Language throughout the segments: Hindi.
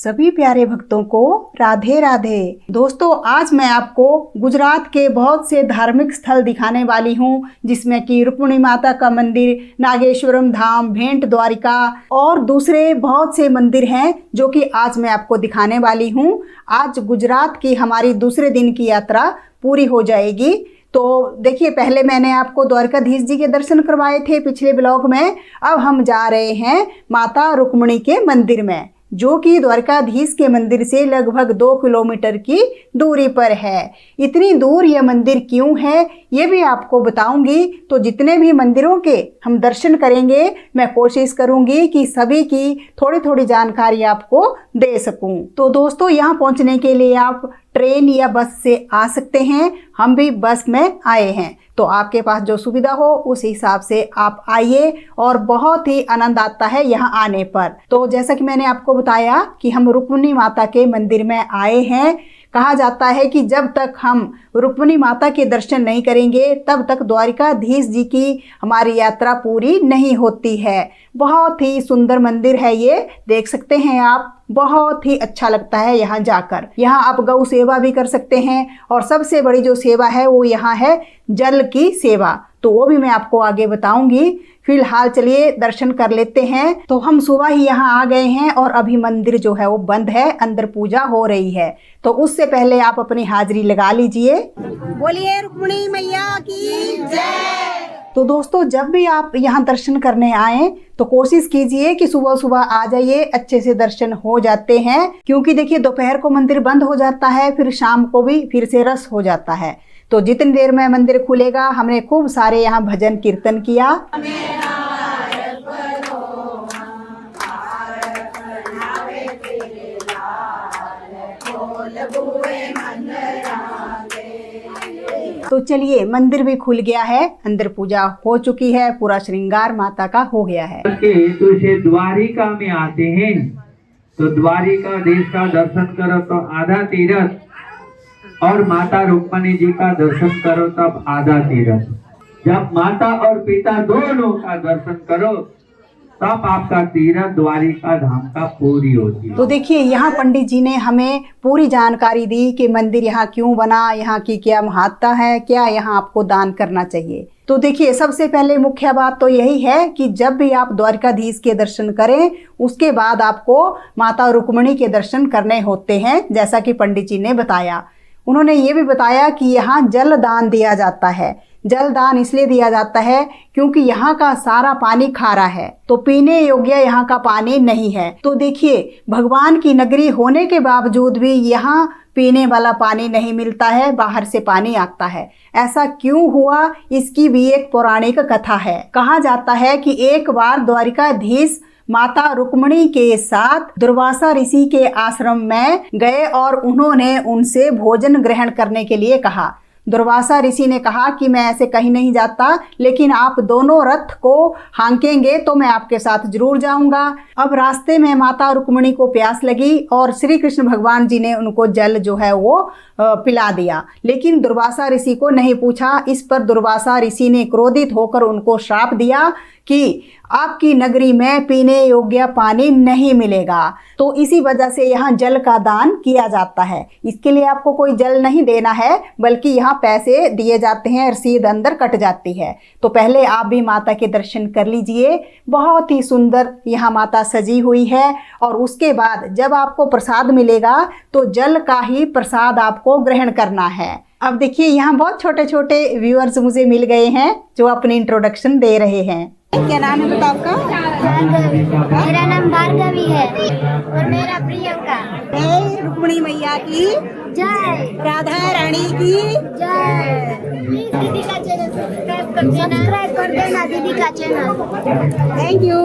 सभी प्यारे भक्तों को राधे राधे। दोस्तों, आज मैं आपको गुजरात के बहुत से धार्मिक स्थल दिखाने वाली हूँ, जिसमें कि रुक्मिणी माता का मंदिर, नागेश्वरम धाम, भेंट द्वारिका और दूसरे बहुत से मंदिर हैं जो कि आज मैं आपको दिखाने वाली हूँ। आज गुजरात की हमारी दूसरे दिन की यात्रा पूरी हो जाएगी। तो देखिए, पहले मैंने आपको द्वारकाधीश जी के दर्शन करवाए थे पिछले ब्लॉग में। अब हम जा रहे हैं माता रुक्मिणी के मंदिर में, जो कि द्वारकाधीश के मंदिर से लगभग 2 किलोमीटर की दूरी पर है। इतनी दूर यह मंदिर क्यों है ये भी आपको बताऊंगी। तो जितने भी मंदिरों के हम दर्शन करेंगे, मैं कोशिश करूंगी कि सभी की थोड़ी थोड़ी जानकारी आपको दे सकूं। तो दोस्तों, यहाँ पहुंचने के लिए आप ट्रेन या बस से आ सकते हैं। हम भी बस में आए हैं, तो आपके पास जो सुविधा हो उस हिसाब से आप आइए और बहुत ही आनंद आता है यहाँ आने पर। तो जैसा कि मैंने आपको बताया कि हम रुक्मिणी माता के मंदिर में आए हैं। कहा जाता है कि जब तक हम रुक्मिणी माता के दर्शन नहीं करेंगे तब तक द्वारकाधीश जी की हमारी यात्रा पूरी नहीं होती है। बहुत ही सुंदर मंदिर है ये, देख सकते हैं आप। बहुत ही अच्छा लगता है यहाँ जाकर। यहाँ आप गौ सेवा भी कर सकते हैं और सबसे बड़ी जो सेवा है वो यहाँ है जल की सेवा। तो वो भी मैं आपको आगे बताऊंगी। फिलहाल चलिए दर्शन कर लेते हैं। तो हम सुबह ही यहाँ आ गए हैं और अभी मंदिर जो है वो बंद है, अंदर पूजा हो रही है। तो उससे पहले आप अपनी हाजिरी लगा लीजिए। बोलिए रुक्मिणी मैया की जय। तो दोस्तों, जब भी आप यहाँ दर्शन करने आए तो कोशिश कीजिए कि सुबह सुबह आ जाइए, अच्छे से दर्शन हो जाते हैं। क्योंकि देखिए, दोपहर को मंदिर बंद हो जाता है, फिर शाम को भी फिर से रस हो जाता है। तो जितनी देर में मंदिर खुलेगा, हमने खूब सारे यहाँ भजन कीर्तन किया। तो चलिए, मंदिर भी खुल गया है, अंदर पूजा हो चुकी है, पूरा श्रृंगार माता का हो गया है। तो इसे द्वारिका में आते हैं, तो द्वारिका देश का दर्शन करो तो आधा तीर्थ, और माता रुक्मिणी जी का दर्शन करो तब आधा तीर्थ। जब माता और पिता दोनों का दर्शन करो तब आपका तीर्थ द्वारिका धाम का पूरी होती है। तो देखिए, यहाँ पंडित जी ने हमें पूरी जानकारी दी कि मंदिर यहाँ क्यों बना, यहाँ की क्या महत्ता है, क्या यहाँ आपको दान करना चाहिए। तो देखिए, सबसे पहले मुख्य बात तो यही है कि जब भी आप द्वारकाधीश के दर्शन करें, उसके बाद आपको माता रुक्मिणी के दर्शन करने होते हैं, जैसा कि पंडित जी ने बताया। उन्होंने ये भी बताया कि यहाँ जल दान दिया जाता है। जल दान इसलिए दिया जाता है क्योंकि यहाँ का सारा पानी खारा है, तो पीने योग्य यहाँ का पानी नहीं है। तो देखिए, भगवान की नगरी होने के बावजूद भी यहाँ पीने वाला पानी नहीं मिलता है, बाहर से पानी आता है। ऐसा क्यों हुआ, इसकी भी एक पौराणिक कथा है। कहा जाता है कि एक बार द्वारिकाधीश माता रुक्मिणी के साथ दुर्वासा ऋषि के आश्रम में गए और उन्होंने उनसे भोजन ग्रहण करने के लिए कहा। दुर्वासा ऋषि ने कहा कि मैं ऐसे कहीं नहीं जाता, लेकिन आप दोनों रथ को हाँकेंगे तो मैं आपके साथ जरूर जाऊंगा। अब रास्ते में माता रुक्मिणी को प्यास लगी और श्री कृष्ण भगवान जी ने उनको जल जो है वो पिला दिया, लेकिन दुर्वासा ऋषि को नहीं पूछा। इस पर दुर्वासा ऋषि ने क्रोधित होकर उनको श्राप दिया कि आपकी नगरी में पीने योग्य पानी नहीं मिलेगा। तो इसी वजह से यहाँ जल का दान किया जाता है। इसके लिए आपको कोई जल नहीं देना है, बल्कि यहाँ पैसे दिए जाते हैं, रसीद अंदर कट जाती है। तो पहले आप भी माता के दर्शन कर लीजिए। बहुत ही सुंदर यहाँ माता सजी हुई है। और उसके बाद जब आपको प्रसाद मिलेगा तो जल का ही प्रसाद आपको ग्रहण करना है। अब देखिए, यहाँ बहुत छोटे छोटे व्यूअर्स मुझे मिल गए हैं जो अपनी इंट्रोडक्शन दे रहे हैं। क्या नाम है बेटा आपका? मेरा नाम भार्गवी है और मेरा प्रियंका। जय रुक्मिणी मैया की जय, राधा रानी की जय। प्लीज दीदी का चैनल सब्सक्राइब कर देना, दीदी का चैनल। Thank you.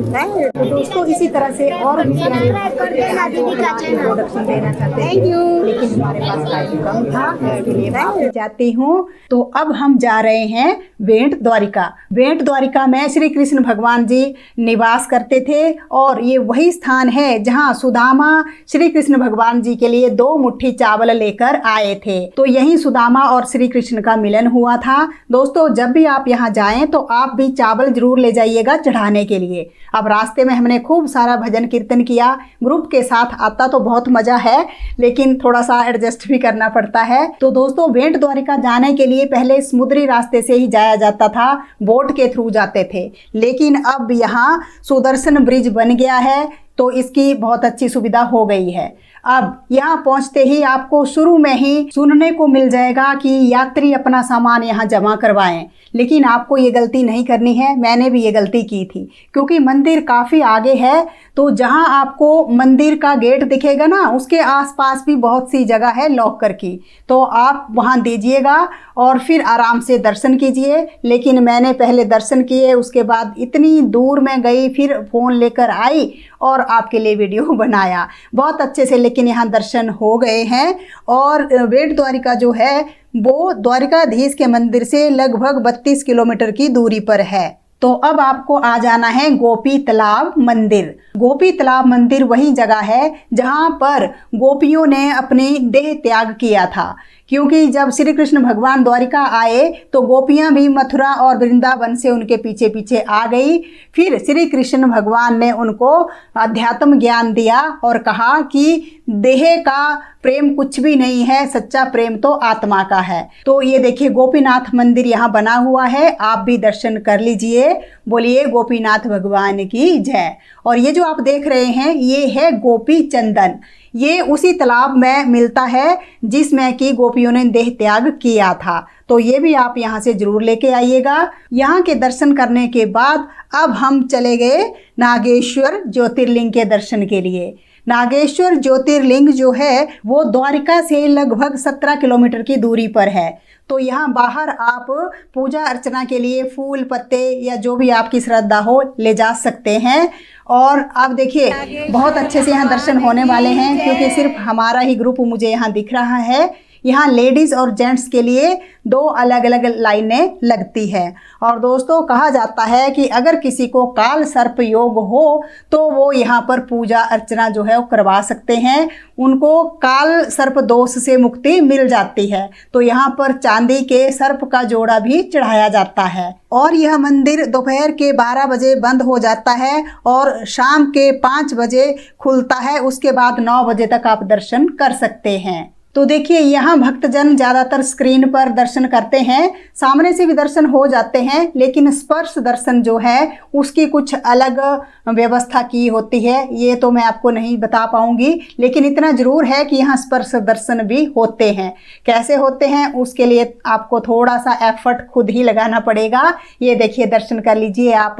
वेलकम। दोस्तों, इसी तरह से और भी सब्सक्राइब कर देना, दीदी का चैनल। इंट्रोडक्शन देना चाहते हैं। Thank you. लेकिन हमारे पास टाइम कम था, इसके लिए मैं जाती हूँ। तो अब हम जा रहे हैं भेंट द्वारिका। भेंट द्वारिका में श्री कृष्ण भगवान जी निवास करते थे और ये वही स्थान है जहाँ सुदामा श्री कृष्ण भगवान जी के लिए 2 मुट्ठी चावल लेकर आए थे। तो यही सुदामा और श्री कृष्ण का मिलन हुआ था। दोस्तों, जब भी आप यहाँ जाएं तो आप भी चावल जरूर ले जाइएगा चढ़ाने के लिए। अब रास्ते में हमने खूब सारा भजन कीर्तन किया। ग्रुप के साथ आता तो बहुत मज़ा है, लेकिन थोड़ा सा एडजस्ट भी करना पड़ता है। तो दोस्तों, भेंट द्वारिका जाने के लिए पहले समुद्री रास्ते से ही जाया जाता था, बोट के थ्रू जाते थे, लेकिन अब यहाँ सुदर्शन ब्रिज बन गया है, तो इसकी बहुत अच्छी सुविधा हो गई है। अब यहाँ पहुँचते ही आपको शुरू में ही सुनने को मिल जाएगा कि यात्री अपना सामान यहाँ जमा करवाएं, लेकिन आपको ये गलती नहीं करनी है। मैंने भी ये गलती की थी, क्योंकि मंदिर काफ़ी आगे है, तो जहाँ आपको मंदिर का गेट दिखेगा ना, उसके आसपास भी बहुत सी जगह है लॉकर की, तो आप वहाँ दीजिएगा और फिर आराम से दर्शन कीजिए। लेकिन मैंने पहले दर्शन किए, उसके बाद इतनी दूर में गई, फिर फ़ोन लेकर आई और आपके लिए वीडियो बनाया। बहुत अच्छे से लेकिन यहाँ दर्शन हो गए हैं। और भेंट द्वारिका जो है वो द्वारिकाधीश के मंदिर से लगभग 32 किलोमीटर की दूरी पर है। तो अब आपको आ जाना है गोपी तालाब मंदिर। गोपी तालाब मंदिर वही जगह है जहाँ पर गोपियों ने अपनी देह त्याग किया था, क्योंकि जब श्री कृष्ण भगवान द्वारिका आए तो गोपियाँ भी मथुरा और वृंदावन से उनके पीछे पीछे आ गई। फिर श्री कृष्ण भगवान ने उनको अध्यात्म ज्ञान दिया और कहा कि देह का प्रेम कुछ भी नहीं है, सच्चा प्रेम तो आत्मा का है। तो ये देखिए गोपीनाथ मंदिर यहाँ बना हुआ है, आप भी दर्शन कर लीजिए। बोलिए गोपीनाथ भगवान की जय। और ये जो आप देख रहे हैं ये है गोपी चंदन। ये उसी तालाब में मिलता है जिसमें कि गोपियों ने देह त्याग किया था, तो ये भी आप यहाँ से जरूर लेके आइएगा। यहाँ के दर्शन करने के बाद अब हम चले गए नागेश्वर ज्योतिर्लिंग के दर्शन के लिए। नागेश्वर ज्योतिर्लिंग जो है वो द्वारिका से लगभग 17 किलोमीटर की दूरी पर है। तो यहाँ बाहर आप पूजा अर्चना के लिए फूल पत्ते या जो भी आपकी श्रद्धा हो ले जा सकते हैं। और आप देखिए बहुत अच्छे से यहाँ दर्शन होने वाले हैं, क्योंकि सिर्फ हमारा ही ग्रुप मुझे यहाँ दिख रहा है। यहाँ लेडीज़ और जेंट्स के लिए 2 अलग अलग लाइनें लगती है। और दोस्तों, कहा जाता है कि अगर किसी को काल सर्प योग हो तो वो यहाँ पर पूजा अर्चना जो है वो करवा सकते हैं, उनको काल सर्प दोष से मुक्ति मिल जाती है। तो यहाँ पर चांदी के सर्प का जोड़ा भी चढ़ाया जाता है। और यह मंदिर दोपहर के 12 बजे बंद हो जाता है और शाम के 5 बजे खुलता है। उसके बाद 9 बजे तक आप दर्शन कर सकते हैं। तो देखिए यहाँ भक्तजन ज़्यादातर स्क्रीन पर दर्शन करते हैं, सामने से भी दर्शन हो जाते हैं, लेकिन स्पर्श दर्शन जो है उसकी कुछ अलग व्यवस्था की होती है। ये तो मैं आपको नहीं बता पाऊँगी, लेकिन इतना ज़रूर है कि यहाँ स्पर्श दर्शन भी होते हैं। कैसे होते हैं उसके लिए आपको थोड़ा सा एफर्ट खुद ही लगाना पड़ेगा। ये देखिए दर्शन कर लीजिए आप।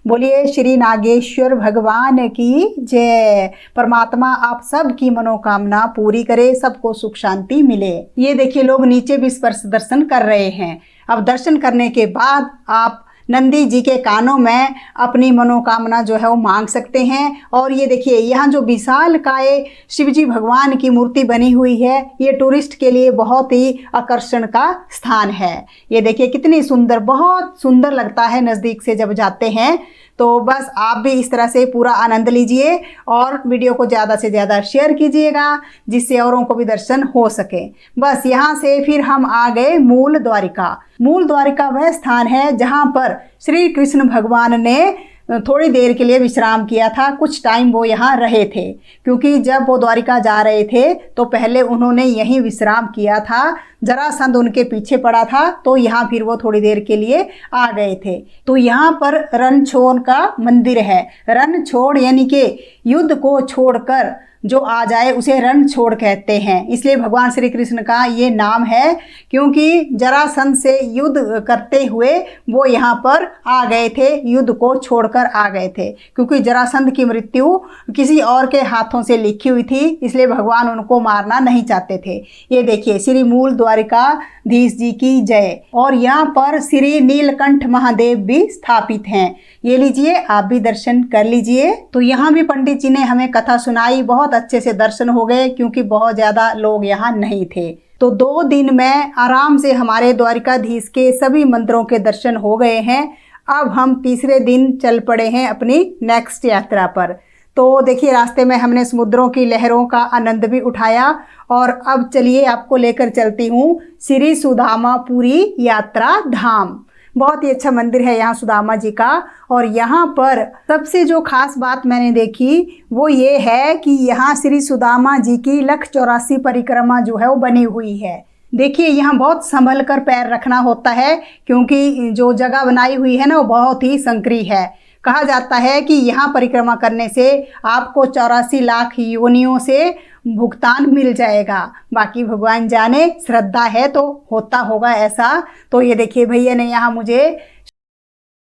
बोलिए श्री नागेश्वर भगवान की जय। परमात्मा आप सबकी मनोकामना पूरी करे, सबको सुख शांति मिले। ये देखिए लोग नीचे भी स्पर्श दर्शन कर रहे हैं। अब दर्शन करने के बाद आप नंदी जी के कानों में अपनी मनोकामना जो है वो मांग सकते हैं। और ये देखिए यहाँ जो विशाल काय शिवजी भगवान की मूर्ति बनी हुई है, ये टूरिस्ट के लिए बहुत ही आकर्षण का स्थान है। ये देखिए कितनी सुंदर, बहुत सुंदर लगता है नज़दीक से जब जाते हैं। तो बस आप भी इस तरह से पूरा आनंद लीजिए और वीडियो को ज़्यादा से ज़्यादा शेयर कीजिएगा, जिससे औरों को भी दर्शन हो सके। बस यहाँ से फिर हम आ गए मूल द्वारिका। मूल द्वारिका वह स्थान है जहाँ पर श्री कृष्ण भगवान ने थोड़ी देर के लिए विश्राम किया था। कुछ टाइम वो यहाँ रहे थे, क्योंकि जब वो द्वारिका जा रहे थे तो पहले उन्होंने यहीं विश्राम किया था। जरासंध उनके पीछे पड़ा था, तो यहाँ फिर वो थोड़ी देर के लिए आ गए थे। तो यहाँ पर रणछोड़ का मंदिर है। रणछोड़ यानी कि युद्ध को छोड़कर जो आ जाए उसे रणछोड़ कहते हैं। इसलिए भगवान श्री कृष्ण का ये नाम है, क्योंकि जरासंध से युद्ध करते हुए वो यहाँ पर आ गए थे, युद्ध को छोड़कर आ गए थे। क्योंकि जरासंध की मृत्यु किसी और के हाथों से लिखी हुई थी, इसलिए भगवान उनको मारना नहीं चाहते थे। ये देखिए श्री मूल द्वारिकाधीश जी की जय। और यहाँ पर श्री नीलकंठ महादेव भी स्थापित हैं। ये लीजिए, आप भी दर्शन कर लीजिए। तो यहाँ भी पंडित जी ने हमें कथा सुनाई, बहुत अच्छे से दर्शन हो गए, क्योंकि बहुत ज़्यादा लोग यहाँ नहीं थे। तो 2 दिन में आराम से हमारे द्वारिकाधीश के सभी मंदिरों के दर्शन हो गए हैं। अब हम तीसरे दिन चल पड़े हैं अपनी नेक्स्ट यात्रा पर। तो देखिए रास्ते में हमने समुद्रों की लहरों का आनंद भी उठाया। और अब चलिए आपको लेकर चलती हूँ श्री सुदामापुरी यात्रा धाम। बहुत ही अच्छा मंदिर है यहाँ सुदामा जी का। और यहाँ पर सबसे जो खास बात मैंने देखी वो ये है कि यहाँ श्री सुदामा जी की लख 84 परिक्रमा जो है वो बनी हुई है। देखिए यहाँ बहुत संभल कर पैर रखना होता है, क्योंकि जो जगह बनाई हुई है ना वो बहुत ही संकरी है। कहा जाता है कि यहाँ परिक्रमा करने से आपको 84 लाख योनियों से भुगतान मिल जाएगा। बाकी भगवान जाने, श्रद्धा है तो होता होगा ऐसा। तो ये देखिए भैया ने यहाँ मुझे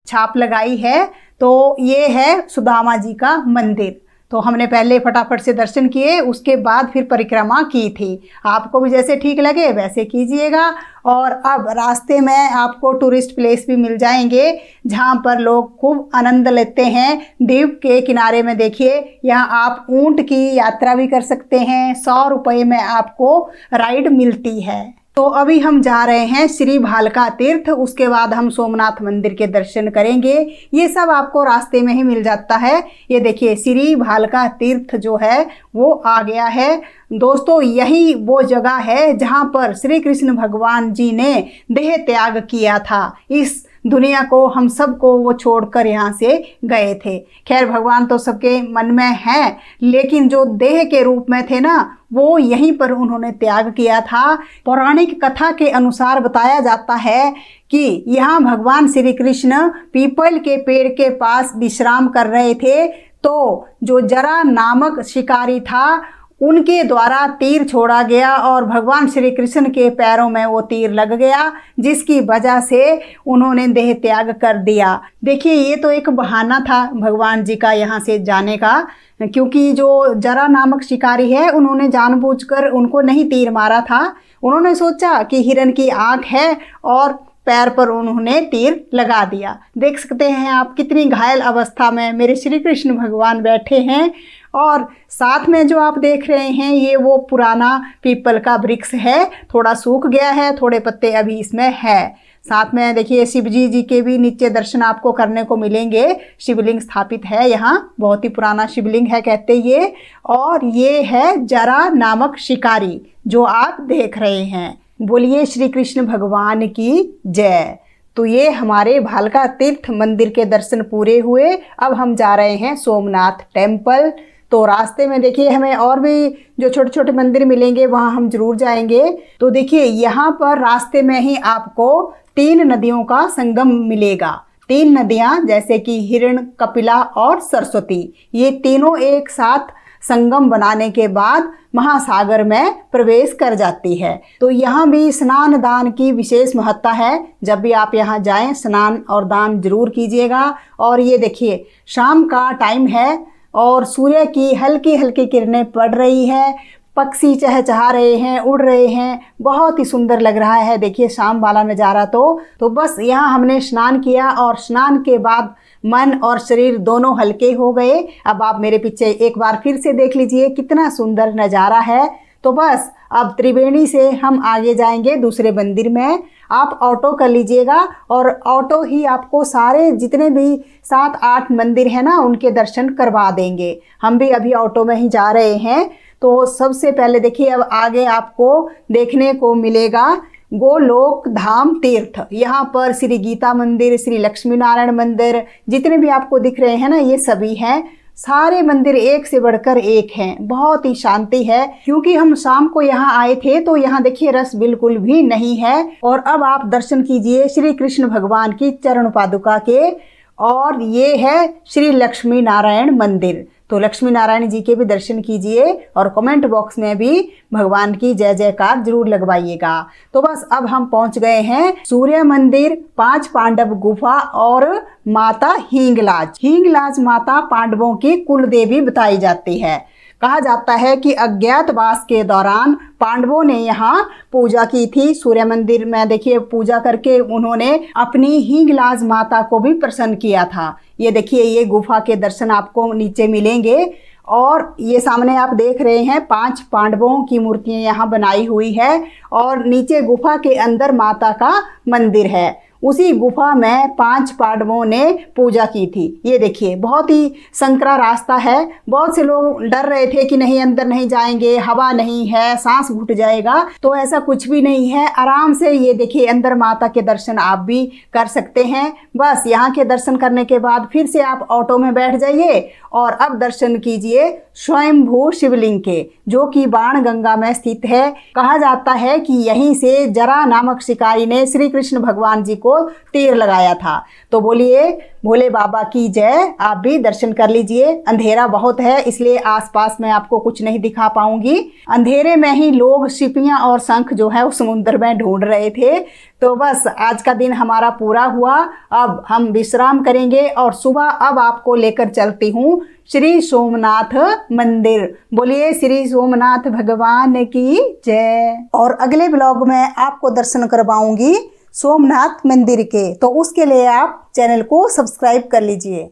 छाप लगाई है। तो ये है सुदामा जी का मंदिर। तो हमने पहले फटाफट से दर्शन किए, उसके बाद फिर परिक्रमा की थी। आपको भी जैसे ठीक लगे वैसे कीजिएगा। और अब रास्ते में आपको टूरिस्ट प्लेस भी मिल जाएंगे जहाँ पर लोग खूब आनंद लेते हैं। द्वीप के किनारे में देखिए यहाँ आप ऊंट की यात्रा भी कर सकते हैं। 100 रुपये में आपको राइड मिलती है। तो अभी हम जा रहे हैं श्री भालका तीर्थ, उसके बाद हम सोमनाथ मंदिर के दर्शन करेंगे। ये सब आपको रास्ते में ही मिल जाता है। ये देखिए श्री भालका तीर्थ जो है वो आ गया है। दोस्तों यही वो जगह है जहाँ पर श्री कृष्ण भगवान जी ने देह त्याग किया था। इस दुनिया को हम सबको वो छोड़कर यहाँ से गए थे। खैर भगवान तो सबके मन में हैं, लेकिन जो देह के रूप में थे ना वो यहीं पर उन्होंने त्याग किया था। पौराणिक कथा के अनुसार बताया जाता है कि यहाँ भगवान श्री कृष्ण पीपल के पेड़ के पास विश्राम कर रहे थे, तो जो जरा नामक शिकारी था उनके द्वारा तीर छोड़ा गया और भगवान श्री कृष्ण के पैरों में वो तीर लग गया, जिसकी वजह से उन्होंने देह त्याग कर दिया। देखिए ये तो एक बहाना था भगवान जी का यहाँ से जाने का, क्योंकि जो जरा नामक शिकारी है उन्होंने जानबूझकर उनको नहीं तीर मारा था। उन्होंने सोचा कि हिरन की आँख है और पैर पर उन्होंने तीर लगा दिया। देख सकते हैं आप कितनी घायल अवस्था में मेरे श्री कृष्ण भगवान बैठे हैं। और साथ में जो आप देख रहे हैं ये वो पुराना पीपल का वृक्ष है, थोड़ा सूख गया है, थोड़े पत्ते अभी इसमें है। साथ में देखिए शिवजी जी के भी नीचे दर्शन आपको करने को मिलेंगे। शिवलिंग स्थापित है यहाँ, बहुत ही पुराना शिवलिंग है कहते ये। और ये है जरा नामक शिकारी जो आप देख रहे हैं। बोलिए श्री कृष्ण भगवान की जय। तो ये हमारे भालका तीर्थ मंदिर के दर्शन पूरे हुए। अब हम जा रहे हैं सोमनाथ टेम्पल। तो रास्ते में देखिए हमें और भी जो छोटे छोटे मंदिर मिलेंगे वहाँ हम जरूर जाएंगे। तो देखिए यहाँ पर रास्ते में ही आपको 3 नदियों का संगम मिलेगा। 3 नदियाँ जैसे कि हिरण, कपिला और सरस्वती, ये तीनों एक साथ संगम बनाने के बाद महासागर में प्रवेश कर जाती है। तो यहाँ भी स्नान दान की विशेष महत्ता है। जब भी आप यहाँ जाएं स्नान और दान जरूर कीजिएगा। और ये देखिए शाम का टाइम है और सूर्य की हल्की हल्की किरणें पड़ रही है, पक्षी चहचहा रहे हैं, उड़ रहे हैं, बहुत ही सुंदर लग रहा है। देखिए शाम वाला नज़ारा। तो बस यहाँ हमने स्नान किया और स्नान के बाद मन और शरीर दोनों हल्के हो गए। अब आप मेरे पीछे एक बार फिर से देख लीजिए कितना सुंदर नज़ारा है। तो बस अब त्रिवेणी से हम आगे जाएंगे दूसरे मंदिर में। आप ऑटो कर लीजिएगा और ऑटो ही आपको सारे जितने भी 7-8 मंदिर हैं ना उनके दर्शन करवा देंगे। हम भी अभी ऑटो में ही जा रहे हैं। तो सबसे पहले देखिए अब आगे आपको देखने को मिलेगा गोलोक धाम तीर्थ। यहाँ पर श्री गीता मंदिर, श्री लक्ष्मी नारायण मंदिर, जितने भी आपको दिख रहे हैं ना ये सभी हैं। सारे मंदिर एक से बढ़कर एक हैं। बहुत ही शांति है, क्योंकि हम शाम को यहाँ आए थे तो यहाँ देखिए रस बिल्कुल भी नहीं है। और अब आप दर्शन कीजिए श्री कृष्ण भगवान की चरण पादुका के। और ये है श्री लक्ष्मी नारायण मंदिर। तो लक्ष्मी नारायण जी के भी दर्शन कीजिए और कमेंट बॉक्स में भी भगवान की जय जयकार जरूर लगवाइएगा। तो बस अब हम पहुंच गए हैं सूर्य मंदिर, 5 पांडव गुफा और माता हींगलाज। हींगलाज माता पांडवों की कुल देवी बताई जाती है। कहा जाता है कि अज्ञातवास के दौरान पांडवों ने यहाँ पूजा की थी। सूर्य मंदिर में देखिए पूजा करके उन्होंने अपनी हींगलाज माता को भी प्रसन्न किया था। ये देखिए ये गुफा के दर्शन आपको नीचे मिलेंगे। और ये सामने आप देख रहे हैं 5 पांडवों की मूर्तियां यहाँ बनाई हुई है और नीचे गुफा के अंदर माता का मंदिर है। उसी गुफा में 5 पांडवों ने पूजा की थी। ये देखिए बहुत ही संकरा रास्ता है। बहुत से लोग डर रहे थे कि नहीं अंदर नहीं जाएंगे, हवा नहीं है, सांस घुट जाएगा, तो ऐसा कुछ भी नहीं है। आराम से ये देखिए अंदर माता के दर्शन आप भी कर सकते हैं। बस यहाँ के दर्शन करने के बाद फिर से आप ऑटो में बैठ जाइए और अब दर्शन कीजिए स्वयंभू शिवलिंग के, जो कि बाण गंगा में स्थित है। कहा जाता है कि यहीं से जरा नामक शिकारी ने श्री कृष्ण भगवान जी को तीर लगाया था। तो बोलिए भोले बाबा की जय। आप भी दर्शन कर लीजिए। अंधेरा बहुत है इसलिए आसपास में आपको कुछ नहीं दिखा पाऊंगी। अंधेरे में ही लोग शिपियां और शंख जो है उस समुद्र में ढूंढ रहे थे। तो बस आज का दिन हमारा पूरा हुआ। अब हम विश्राम करेंगे और सुबह अब आपको लेकर चलती हूँ श्री सोमनाथ मंदिर। बोलिए श्री सोमनाथ भगवान की जय। और अगले ब्लॉग में आपको दर्शन करवाऊंगी सोमनाथ मंदिर के, तो उसके लिए आप चैनल को सब्सक्राइब कर लीजिए।